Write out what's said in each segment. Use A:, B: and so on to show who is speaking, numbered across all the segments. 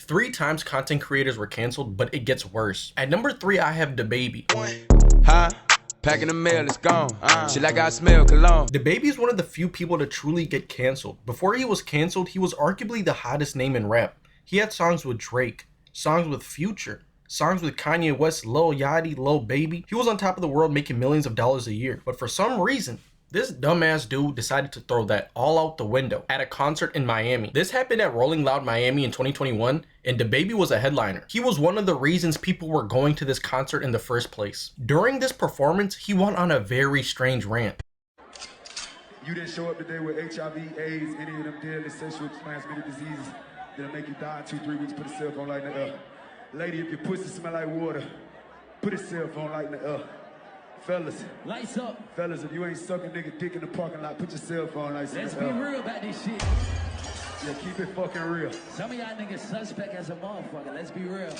A: 3 times content creators were canceled, but it gets worse. At number 3, I have DaBaby.
B: Huh? Packing the mail, it's gone. Shit like I smell cologne.
A: DaBaby is one of the few people to truly get canceled. Before he was canceled, he was arguably the hottest name in rap. He had songs with Drake, songs with Future, songs with Kanye West, Lil Yachty, Lil Baby. He was on top of the world making millions of dollars a year. But for some reason, this dumbass dude decided to throw that all out the window at a concert in Miami. This happened at Rolling Loud Miami in 2021, and DaBaby was a headliner. He was one of the reasons people were going to this concert in the first place. During this performance, he went on a very strange rant.
C: You didn't show up today with HIV, AIDS, any of them deadly sexually transmitted diseases that'll make you die in 2-3 weeks. Put a cell phone light in the air. Lady, if your pussy smell like water, put a cell phone light in the air. Fellas,
D: lights up.
C: Fellas, if you ain't sucking nigga dick in the parking lot, put your cell phone lights in the air.
D: Let's be real about this shit.
C: Yeah, keep it fucking real.
D: Some of y'all niggas suspect as a motherfucker. Let's be real.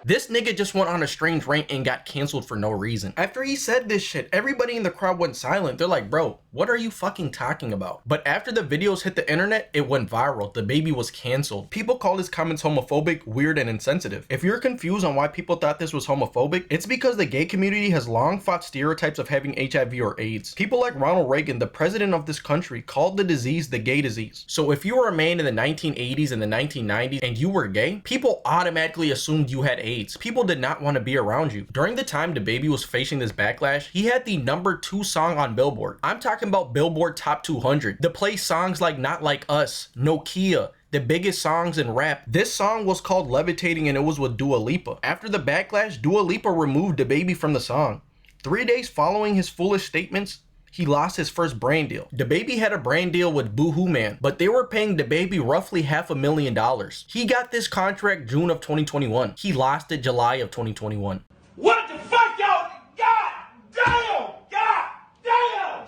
A: This nigga just went on a strange rant and got canceled for no reason. After he said this shit, everybody in the crowd went silent. They're like, bro, what are you fucking talking about? But after the videos hit the internet, it went viral. DaBaby was canceled. People called his comments homophobic, weird, and insensitive. If you're confused on why people thought this was homophobic, it's because the gay community has long fought stereotypes of having HIV or AIDS. People like Ronald Reagan, the president of this country, called the disease the gay disease. So if you were a man in the 1980s and the 1990s and you were gay, people automatically assumed you had AIDS. People did not want to be around you. During the time DaBaby was facing this backlash, he had the #2 song on Billboard. I'm talking about Billboard Top 200. To play songs like Not Like Us, Nokia, the biggest songs in rap. This song was called Levitating and it was with Dua Lipa. After the backlash, Dua Lipa removed DaBaby from the song. 3 days following his foolish statements, he lost his first brand deal. DaBaby had a brand deal with Boohoo Man, but they were paying DaBaby roughly $500,000. He got this contract June of 2021. He lost it July of 2021.
E: What the fuck, y'all? God damn! God damn!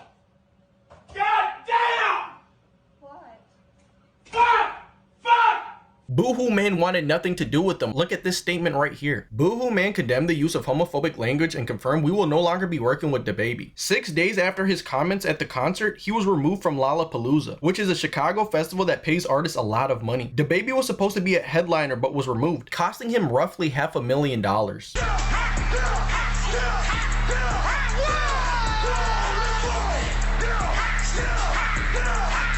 E: God damn!
F: What?
E: Fuck! Fuck!
A: Boohoo Man wanted nothing to do with them. Look at this statement right here. Boohoo Man condemned the use of homophobic language and confirmed we will no longer be working with DaBaby. 6 days after his comments at the concert, he was removed from Lollapalooza, which is a Chicago festival that pays artists a lot of money. DaBaby was supposed to be a headliner but was removed, costing him roughly $500,000.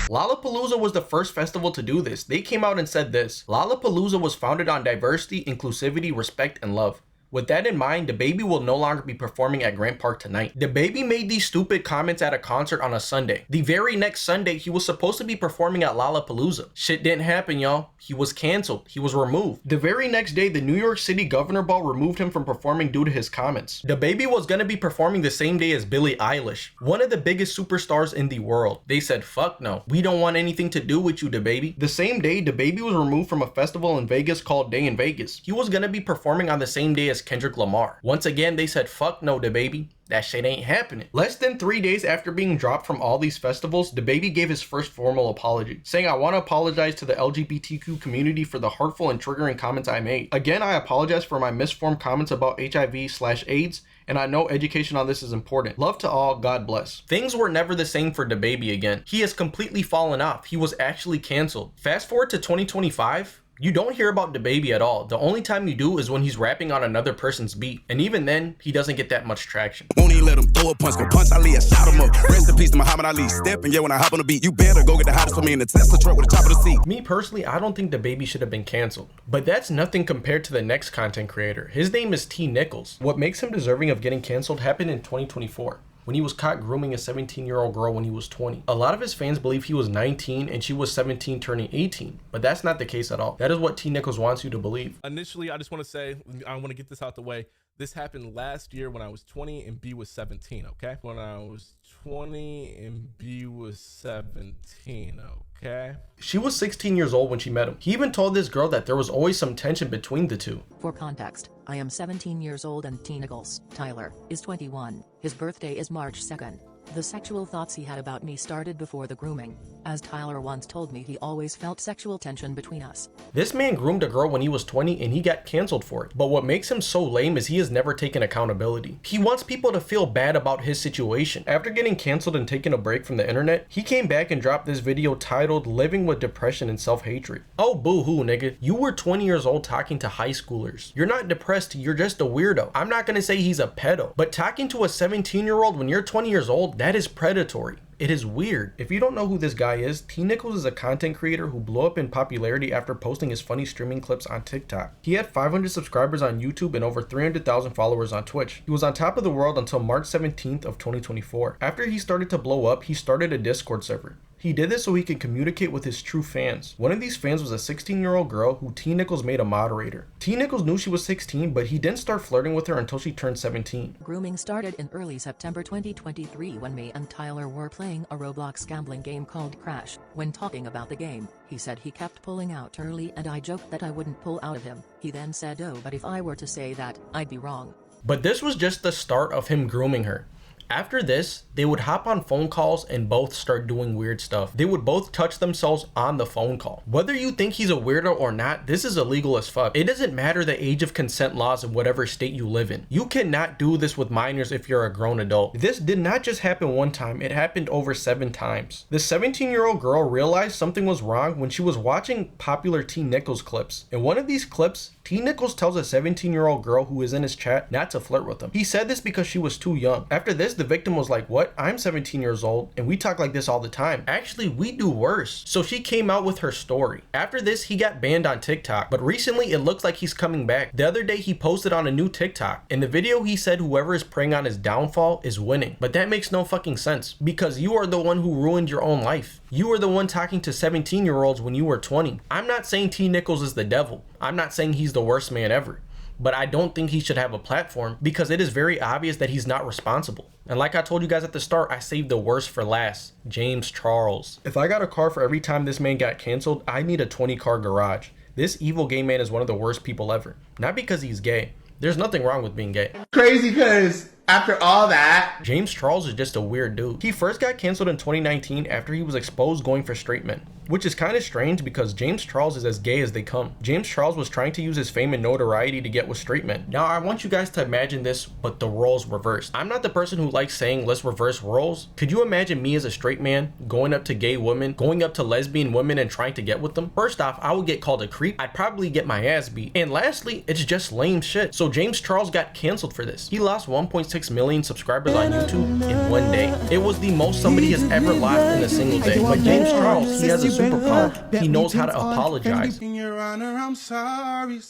A: Lollapalooza was the first festival to do this. They came out and said this: Lollapalooza was founded on diversity, inclusivity, respect, and love. With that in mind, DaBaby will no longer be performing at Grant Park tonight. DaBaby made these stupid comments at a concert on a Sunday. The very next Sunday, he was supposed to be performing at Lollapalooza. Shit didn't happen, y'all. He was canceled. He was removed. The very next day, the New York City Governor Ball removed him from performing due to his comments. DaBaby was gonna be performing the same day as Billie Eilish, one of the biggest superstars in the world. They said, fuck no. We don't want anything to do with you, DaBaby. The same day, DaBaby was removed from a festival in Vegas called Day in Vegas. He was gonna be performing on the same day as Kendrick Lamar. Once again, they said, fuck no, DaBaby. That shit ain't happening. Less than 3 days after being dropped from all these festivals, DaBaby gave his first formal apology, saying, I want to apologize to the LGBTQ community for the hurtful and triggering comments I made. Again, I apologize for my misformed comments about HIV/AIDS, and I know education on this is important. Love to all, God bless. Things were never the same for DaBaby again. He has completely fallen off. He was actually canceled. Fast forward to 2025. You don't hear about DaBaby at all. The only time you do is when he's rapping on another person's beat. And even then, he doesn't get that much traction.
B: Won't even let him throw a punch. Go punch Ali, I shot him up. Rest in peace to Muhammad Ali. Stepping, yeah, when I hop on the beat, you better go get the hottest for me in the Tesla truck with the top of the seat.
A: Me personally, I don't think DaBaby should have been canceled. But that's nothing compared to the next content creator. His name is Nichols. What makes him deserving of getting canceled happened in 2024. When he was caught grooming a 17-year-old girl when he was 20. A lot of his fans believe he was 19 and she was 17 turning 18, but that's not the case at all. That is what Nichols wants you to believe.
G: Initially, I just want to say, I want to get this out the way. This happened last year when I was 20 and B was 17, okay? When I was 20 and B was 17, okay?
A: She was 16 years old when she met him. He even told this girl that there was always some tension between the two.
H: For context, I am 17 years old and Nichols, Tyler, is 21. His birthday is March 2nd.
F: The sexual thoughts he had about me started before the grooming. As Tyler once told me, he always felt sexual tension between us.
A: This man groomed a girl when he was 20 and he got canceled for it. But what makes him so lame is he has never taken accountability. He wants people to feel bad about his situation. After getting canceled and taking a break from the internet, he came back and dropped this video titled "Living with Depression and Self-Hatred." Oh, boo-hoo, nigga. You were 20 years old talking to high schoolers. You're not depressed, you're just a weirdo. I'm not gonna say he's a pedo, but talking to a 17-year-old when you're 20 years old, that is predatory. It is weird. If you don't know who this guy is, Nichols is a content creator who blew up in popularity after posting his funny streaming clips on TikTok. He had 500 subscribers on YouTube and over 300,000 followers on Twitch. He was on top of the world until March 17th of 2024. After he started to blow up, he started a Discord server. He did this so he could communicate with his true fans. One of these fans was a 16-year-old girl who Nichols made a moderator. Nichols knew she was 16, but he didn't start flirting with her until she turned 17.
F: Grooming started in early September 2023 when me and Tyler were playing a Roblox gambling game called Crash. When talking about the game, he said he kept pulling out early and I joked that I wouldn't pull out of him. He then said, "Oh, but if I were to say that, I'd be wrong."
A: But this was just the start of him grooming her. After this, they would hop on phone calls and both start doing weird stuff. They would both touch themselves on the phone call. Whether you think he's a weirdo or not, this is illegal as fuck. It doesn't matter the age of consent laws in whatever state you live in. You cannot do this with minors if you're a grown adult. This did not just happen one time, it happened over 7 times. The 17-year-old girl realized something was wrong when she was watching popular Nichols clips. In one of these clips, Nichols tells a 17-year-old girl who is in his chat not to flirt with him. He said this because she was too young. After this, the victim was like, "What? I'm 17 years old and we talk like this all the time. Actually, we do worse." So she came out with her story. After this, he got banned on TikTok, but recently it looks like he's coming back. The other day, he posted on a new TikTok. In the video, he said whoever is preying on his downfall is winning. But that makes no fucking sense because you are the one who ruined your own life. You were the one talking to 17-year-olds when you were 20. I'm not saying Nichols is the devil. I'm not saying he's the worst man ever. But I don't think he should have a platform because it is very obvious that he's not responsible. And like I told you guys at the start, I saved the worst for last. James Charles. If I got a car for every time this man got canceled, I need a 20-car garage. This evil gay man is one of the worst people ever. Not because he's gay. There's nothing wrong with being gay.
H: Crazy because after all that,
A: James Charles is just a weird dude. He first got canceled in 2019 after he was exposed going for straight men, which is kind of strange because James Charles is as gay as they come. James Charles was trying to use his fame and notoriety to get with straight men. Now I want you guys to imagine this, but the roles reversed. I'm not the person who likes saying let's reverse roles. Could you imagine me as a straight man going up to gay women, going up to lesbian women and trying to get with them? First off, I would get called a creep. I'd probably get my ass beat. And lastly, it's just lame shit. So James Charles got canceled for this. He lost 1.6 million subscribers on YouTube in one day. It was the most somebody has ever lost in a single day. But James Charles, he has a superpower. He knows how to apologize.
B: Your Honor, I'm sorry.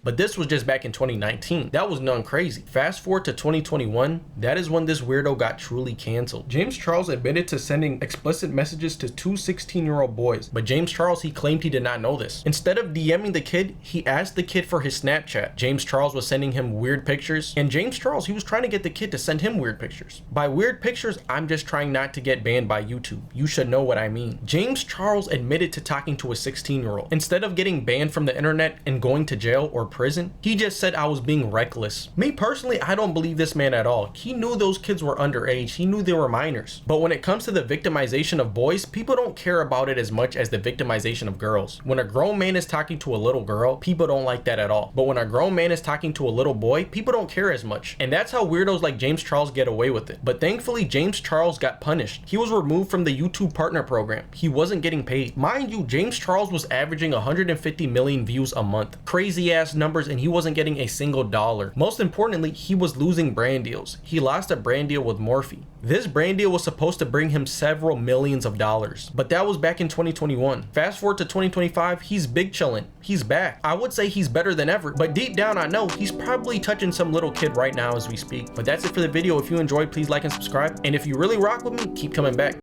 A: But this was just back in 2019. That was none crazy. Fast forward to 2021, that is when this weirdo got truly canceled. James Charles admitted to sending explicit messages to 2 16-year-old boys, but James Charles, he claimed he did not know this. Instead of DMing the kid, he asked the kid for his Snapchat. James Charles was sending him weird pictures, and James Charles, he was trying to get the kid to send him weird pictures. By weird pictures, I'm just trying not to get banned by YouTube. You should know what I mean. James Charles admitted to talking to a 16-year-old. Instead of getting banned from the internet and going to jail or prison, he just said I was being reckless. Me personally, I don't believe this man at all. He knew those kids were underage. He knew they were minors. But when it comes to the victimization of boys, people don't care about it as much as the victimization of girls. When a grown man is talking to a little girl, people don't like that at all. But when a grown man is talking to a little boy, people don't care as much. And that's how weirdos like James Charles get away with it. But thankfully, James Charles got punished. He was removed from the YouTube partner program. He wasn't getting paid. Mind you, James Charles was averaging 150 million views a month. Crazy ass numbers, and he wasn't getting a single dollar. Most importantly, he was losing brand deals. He lost a brand deal with Morphe. This brand deal was supposed to bring him several millions of dollars, but that was back in 2021. Fast forward to 2025, he's big chillin'. He's back. I would say he's better than ever, but deep down I know he's probably touching some little kid right now as we speak. But that's it for the video. If you enjoyed, please like and subscribe. And if you really rock with me, keep coming back.